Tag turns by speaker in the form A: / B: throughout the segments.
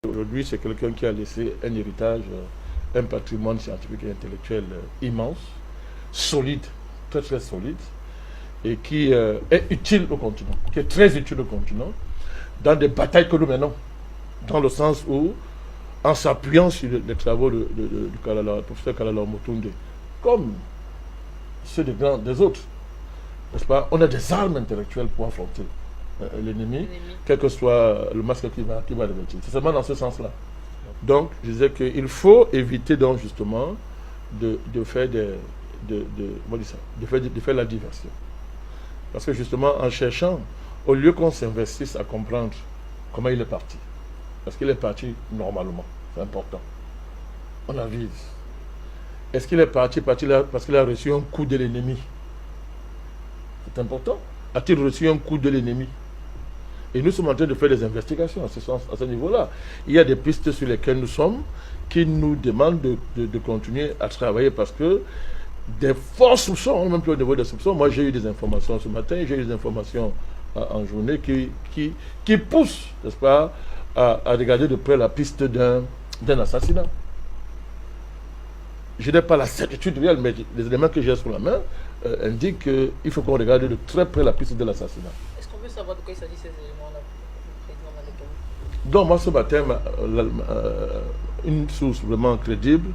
A: Aujourd'hui, c'est quelqu'un qui a laissé un héritage, un patrimoine scientifique et intellectuel immense, solide, très très solide, et qui est utile au continent, qui est très utile au continent, dans des batailles que nous menons, dans le sens où, en s'appuyant sur les travaux du professeur Kalala Motunde, comme ceux des autres, n'est-ce pas, on a des armes intellectuelles pour affronter l'ennemi, quel que soit le masque qui va revêtir. C'est seulement dans ce sens-là. Donc, je disais qu'il faut éviter donc justement de faire la diversion. Parce que justement, en cherchant, au lieu qu'on s'investisse à comprendre comment il est parti, parce qu'il est parti normalement, c'est important, on avise. Est-ce qu'il est parti parce qu'il a reçu un coup de l'ennemi? C'est important. A-t-il reçu un coup de l'ennemi? Et nous sommes en train de faire des investigations à ce niveau-là. Il y a des pistes sur lesquelles nous sommes qui nous demandent de continuer à travailler parce que des forts soupçons, même plus au niveau des soupçons. Moi, j'ai eu des informations ce matin, j'ai eu des informations en journée qui poussent, n'est-ce pas, à regarder de près la piste d'un assassinat. Je n'ai pas la certitude réelle, mais les éléments que j'ai sous la main indiquent qu'il faut qu'on regarde de très près la piste de l'assassinat.
B: Est-ce qu'on peut savoir de quoi il s'agit ces éléments-là?
A: Donc moi ce matin, une source vraiment crédible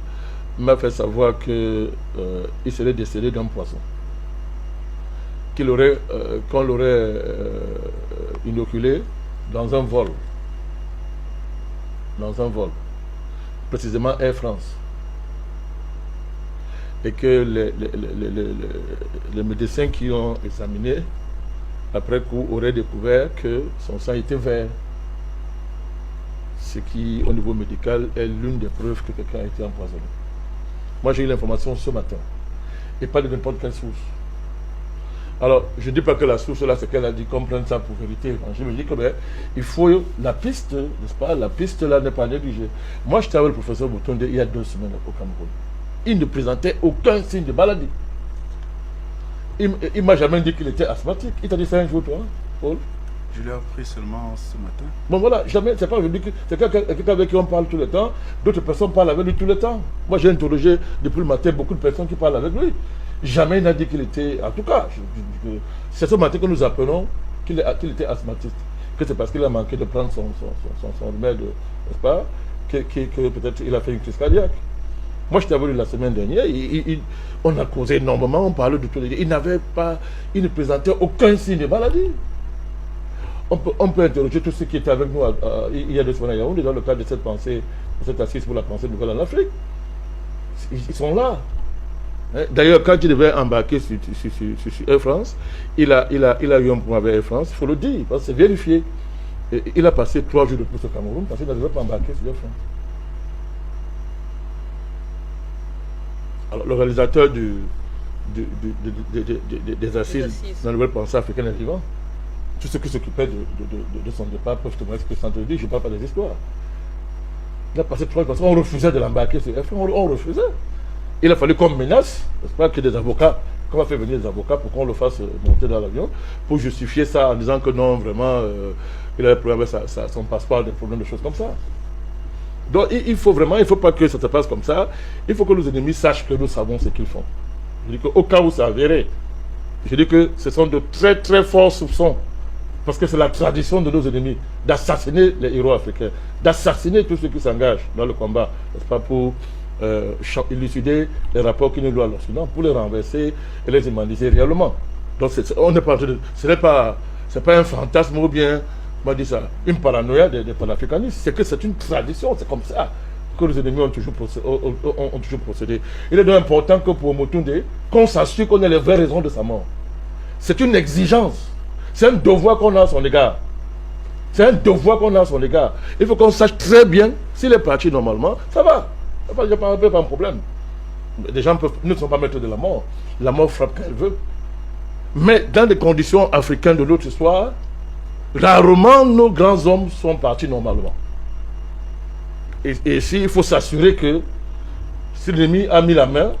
A: m'a fait savoir qu'il serait décédé d'un poison, qu'on l'aurait inoculé dans un vol, précisément Air France, et que les médecins qui ont examiné après coup auraient découvert que son sang était vert. Ce qui, au niveau médical, est l'une des preuves que quelqu'un a été empoisonné. Moi, j'ai eu l'information ce matin, et pas de n'importe quelle source. Alors, je ne dis pas que la source, là, c'est qu'elle a dit qu'on prenne ça pour vérité. Je me dis que, il faut, la piste, n'est-ce pas, la piste, là, n'est pas négligée. Moi, j'étais avec le professeur Boutonde il y a 2 semaines au Cameroun. Il ne présentait aucun signe de maladie. Il ne m'a jamais dit qu'il était asthmatique. Il t'a dit ça un jour, toi, Paul?
C: Je l'ai appris seulement ce matin.
A: Bon voilà, jamais, c'est pas aujourd'hui que c'est quelqu'un avec qui on parle tout le temps, d'autres personnes parlent avec lui tout le temps. Moi j'ai interrogé depuis le matin beaucoup de personnes qui parlent avec lui. Jamais il n'a dit qu'il était, en tout cas, c'est ce matin que nous apprenons qu'il était asthmatique. Que c'est parce qu'il a manqué de prendre son remède, n'est-ce pas, que peut-être il a fait une crise cardiaque. Moi j'étais avec lui la semaine dernière, on a causé énormément, on parlait de tout. Il ne présentait aucun signe de maladie. On peut interroger tous ceux qui étaient avec nous il y a 2 semaines à Yaoundé dans le cadre de cette pensée, de cette assise pour la pensée nouvelle en Afrique. Ils sont là. D'ailleurs, quand il devait embarquer sur Air France, il a eu un point avec Air France, il faut le dire, parce que c'est vérifié. Et il a passé 3 jours de plus au Cameroun parce qu'il ne devait pas embarquer sur Air France. Alors, le réalisateur des assises dans la nouvelle pensée africaine est vivant. Tous ceux qui s'occupaient de son départ peuvent te montrer ce que ça te dit, je ne parle pas des histoires. Il a passé 3 jours, on refusait de l'embarquer sur F1, on refusait. Il a fallu qu'on menace, n'est-ce pas, que des avocats, qu'on va faire venir des avocats pour qu'on le fasse monter dans l'avion, pour justifier ça en disant que non, vraiment, il avait problème avec son passeport, des problèmes, des choses comme ça. Donc il faut pas que ça se passe comme ça, il faut que nos ennemis sachent que nous savons ce qu'ils font. Je dis qu'au cas où ça avéré, je dis que ce sont de très très forts soupçons. Parce que c'est la tradition de nos ennemis d'assassiner les héros africains, d'assassiner tous ceux qui s'engagent dans le combat, n'est-ce pas, pour élucider les rapports qui nous doivent l'Occident, pour les renverser et les humaniser réellement. Donc on n'est pas, c'est pas un fantasme ou bien, on va dire ça, une paranoïa des panafricanistes, c'est que c'est une tradition, c'est comme ça que les ennemis ont toujours procédé. Il est donc important que pour Motunde, qu'on s'assure qu'on ait les vraies raisons de sa mort. C'est une exigence. C'est un devoir qu'on a à son égard. C'est un devoir qu'on a à son égard. Il faut qu'on sache très bien s'il est parti normalement, ça va. Il n'y a pas un problème. Les gens ne sont pas maîtres de la mort. La mort frappe quand elle veut. Mais dans les conditions africaines de notre histoire, rarement nos grands hommes sont partis normalement. Et ici, il faut s'assurer que si l'ennemi a mis la main,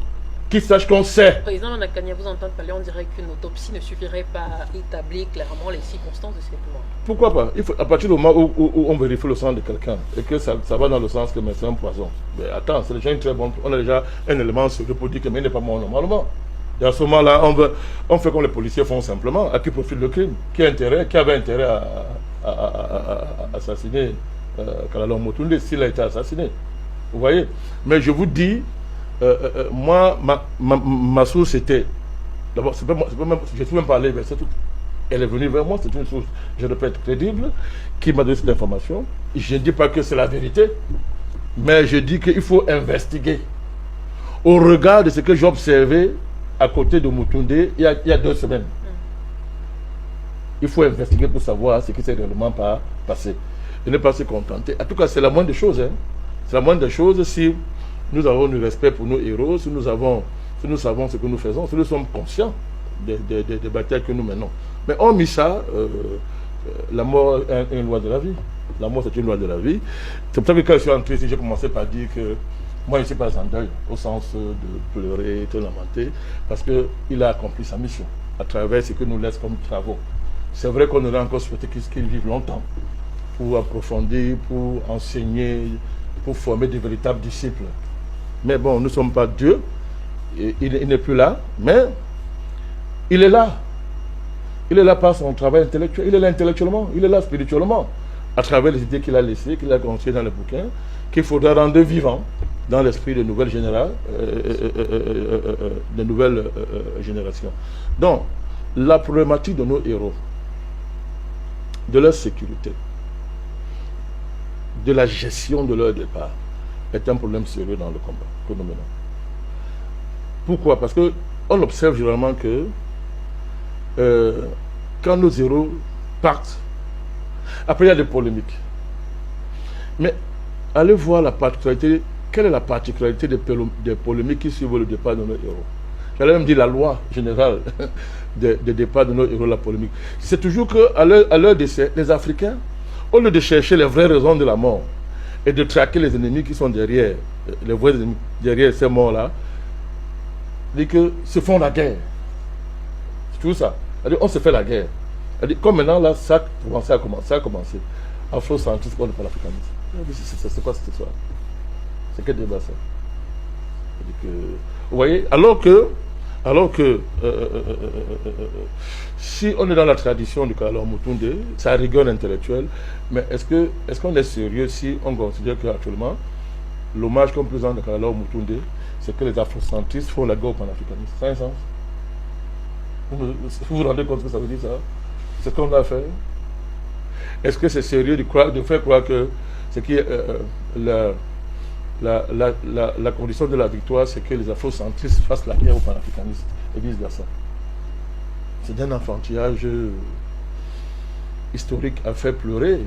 A: Qu'ils sachent qu'on sait.
B: Président Manakania, vous entendez parler, on dirait qu'une autopsie ne suffirait pas à établir clairement les circonstances de cette mort.
A: Pourquoi pas? Il faut, à partir du moment où on vérifie le sang de quelqu'un et que ça va dans le sens que c'est un poison. Mais attends, c'est déjà une très bonne... On a déjà un élément sur le pour dire que mais il n'est pas mort normalement. Et à ce moment-là, on fait comme les policiers font simplement. À qui profite le crime? Qui avait intérêt à assassiner Kalala Motunde s'il a été assassiné? Vous voyez? Mais je vous dis, moi, ma source était... D'abord, je ne suis même pas allé vers ça. Elle est venue vers moi, c'est une source, je répète, crédible, qui m'a donné cette information. Je ne dis pas que c'est la vérité, mais je dis qu'il faut investiguer. Au regard de ce que j'ai observé à côté de Motunde il y a 2 semaines. Il faut investiguer pour savoir ce qui s'est réellement passé. Et ne pas se contenter. En tout cas, c'est la moindre des choses. Hein. C'est la moindre des choses si nous avons du respect pour nos héros, si nous savons ce que nous faisons, si nous sommes conscients des batailles que nous menons. Mais hormis ça, la mort est une loi de la vie. La mort, c'est une loi de la vie. C'est pour ça que quand je suis entré ici, j'ai commencé par dire que moi, je ne suis pas en deuil, au sens de pleurer, de lamenter, parce qu'il a accompli sa mission à travers ce que nous laisse comme travaux. C'est vrai qu'on aurait encore souhaité qu'il vive longtemps pour approfondir, pour enseigner, pour former de véritables disciples. Mais bon, nous ne sommes pas Dieu, il n'est plus là, mais il est là. Il est là par son travail intellectuel, il est là intellectuellement, il est là spirituellement, à travers les idées qu'il a laissées, qu'il a construites dans les bouquins, qu'il faudra rendre vivants dans l'esprit de nouvelles générations. Donc, la problématique de nos héros, de leur sécurité, de la gestion de leur départ, est un problème sérieux dans le combat que nous menons. Pourquoi? Parce qu'on observe généralement que quand nos héros partent, après il y a des polémiques. Mais allez voir la particularité, quelle est la particularité des polémiques qui suivent le départ de nos héros? J'allais même dire la loi générale de départ de nos héros, la polémique. C'est toujours qu'à leur décès, les Africains, au lieu de chercher les vraies raisons de la mort et de traquer les ennemis qui sont derrière, les vrais ennemis derrière ces morts-là, disent que se font la guerre. C'est tout ça. On se fait la guerre. Comme maintenant, là, ça a commencé. Afro-centrisme contre le panafricanisme. C'est quoi cette histoire? C'est quel débat ça? Vous voyez, alors que si on est dans la tradition du Kalala Motunde, ça rigole intellectuel, mais est-ce qu'on est sérieux si on considère qu'actuellement, l'hommage qu'on présente de Kalala Motunde, c'est que les afrocentristes font la guerre au panafricanisme? Ça a un sens? Vous vous rendez compte ce que ça veut dire, ça? C'est ce qu'on a fait. Est-ce que c'est sérieux de faire croire que ce qui est la condition de la victoire, c'est que les afrocentristes fassent la guerre aux panafricanistes et vice-versa? C'est un enfantillage historique à faire pleurer.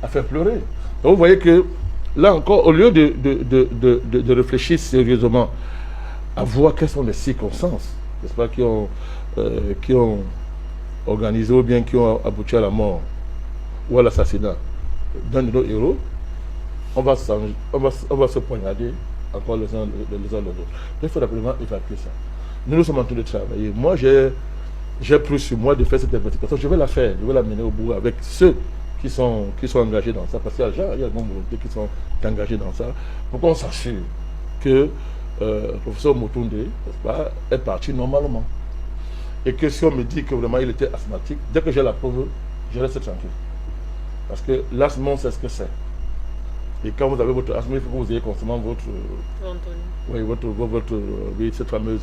A: Donc vous voyez que là encore, au lieu de réfléchir sérieusement à voir quelles sont les circonstances, n'est-ce pas, qui ont organisé ou bien qui ont abouti à la mort ou à l'assassinat d'un de nos héros, on va se poignarder encore les uns les autres. Il faut absolument évacuer ça. Nous sommes en train de travailler. Moi, j'ai pris sur moi de faire cette investigation. Je vais la faire, je vais la mener au bout avec ceux qui sont engagés dans ça. Parce qu'il y a des volontés qui sont engagés dans ça. Pour qu'on s'assure que le professeur Motunde, n'est-ce pas, est parti normalement. Et que si on me dit que vraiment il était asthmatique, dès que j'ai la preuve, je reste tranquille. Parce que l'asthme, on sait ce que c'est. Et quand vous avez votre asthme, il faut que vous ayez constamment votre... Oui, cette fameuse...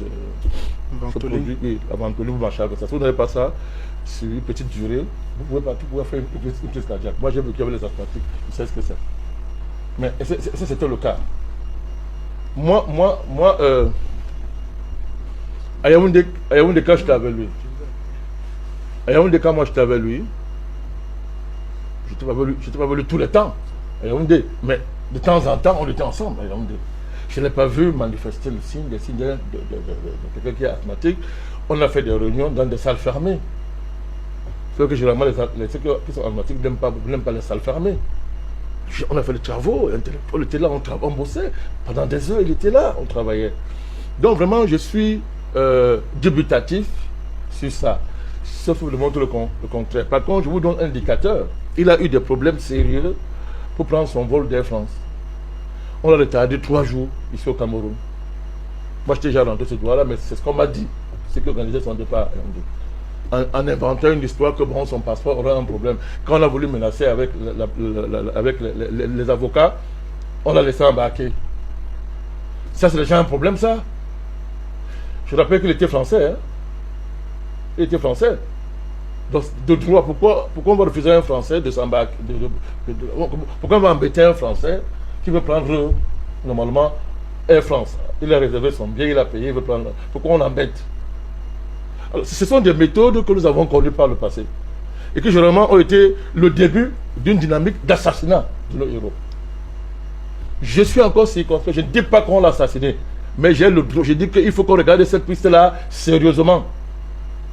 C: Ventoline.
A: Oui, la ventoline, vous marchez avec ça. Si vous n'avez pas ça, sur une petite durée, vous pouvez faire une crise cardiaque. Moi, j'ai vu qu'il y avait les asthmatiques, je sais ce que c'est. Mais ça, c'était le cas. Moi, à Yaoundé, quand j'étais avec lui, j'étais pas avec lui tout le temps. À Yaoundé, mais de temps en temps, on était ensemble à Yaoundé. Je n'ai pas vu manifester des signes de quelqu'un qui est asthmatique. On a fait des réunions dans des salles fermées. Sauf que généralement, ceux qui sont asthmatiques n'aiment pas les salles fermées. On a fait des travaux intellectuels, on était là, on bossait. Pendant des heures, il était là, on travaillait. Donc vraiment, je suis dubitatif sur ça. Sauf que je montre le contraire. Par contre, je vous donne un indicateur. Il a eu des problèmes sérieux pour prendre son vol d'Air France. On l'a retardé 3 jours ici au Cameroun. Moi, j'étais déjà rentré ce doigt-là, mais c'est ce qu'on m'a dit. C'est qui organisait son départ. En inventant une histoire que bon, son passeport aurait un problème. Quand on a voulu menacer avec, les avocats, on l'a laissé embarquer. Ça, c'est déjà un problème, ça. Je rappelle qu'il était français. Hein? Il était français. Donc, de droit, pourquoi on va refuser à un Français de s'embarquer? Pourquoi on va embêter un Français qui veut prendre, normalement, Air France? Il a réservé son billet, il a payé, il veut prendre. Pourquoi on embête? Alors, ce sont des méthodes que nous avons connues par le passé. Et qui, généralement, ont été le début d'une dynamique d'assassinat de nos héros. Je suis encore circonspect. Je ne dis pas qu'on l'a assassiné. Mais je dis qu'il faut qu'on regarde cette piste-là sérieusement.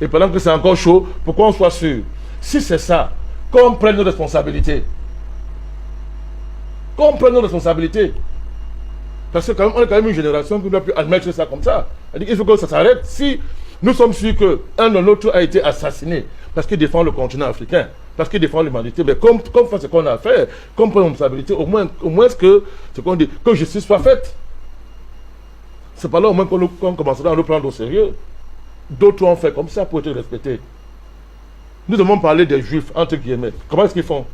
A: Et pendant que c'est encore chaud, pour qu'on soit sûr. Si c'est ça, qu'on prenne nos responsabilités. Qu'on prenne nos responsabilités. Parce que quand même, on est quand même une génération qui ne doit plus admettre ça comme ça. Il faut que ça s'arrête. Si nous sommes sûrs qu'un de l'autre a été assassiné parce qu'il défend le continent africain, parce qu'il défend l'humanité, mais comme fait ce qu'on a fait, comme prend responsabilité, au moins que ce qu'on dit, que justice soit faite. C'est pas là au moins qu'on commencera à nous prendre au sérieux. D'autres ont fait comme ça pour être respectés. Nous devons parler des juifs, entre guillemets. Comment est-ce qu'ils font?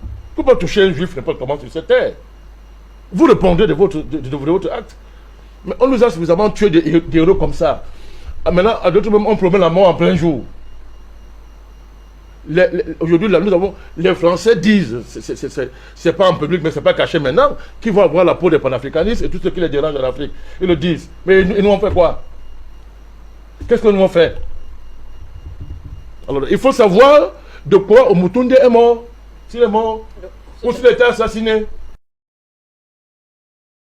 A: Vous ne pouvez pas toucher un juif n'importe comment sur cette terre. Vous répondez de votre acte. Mais on nous a suffisamment tué des héros comme ça. Maintenant, à d'autres moments, on promet la mort en plein jour. Aujourd'hui, nous avons, les Français disent, c'est pas en public, mais c'est pas caché maintenant, qu'ils vont avoir la peau des panafricanistes et tout ce qui les dérange en Afrique. Ils le disent. Mais ils nous ont fait quoi? Qu'est-ce que nous avons fait? Alors, il faut savoir de quoi Omutunde est mort. S'il est mort, ou s'il a été assassiné.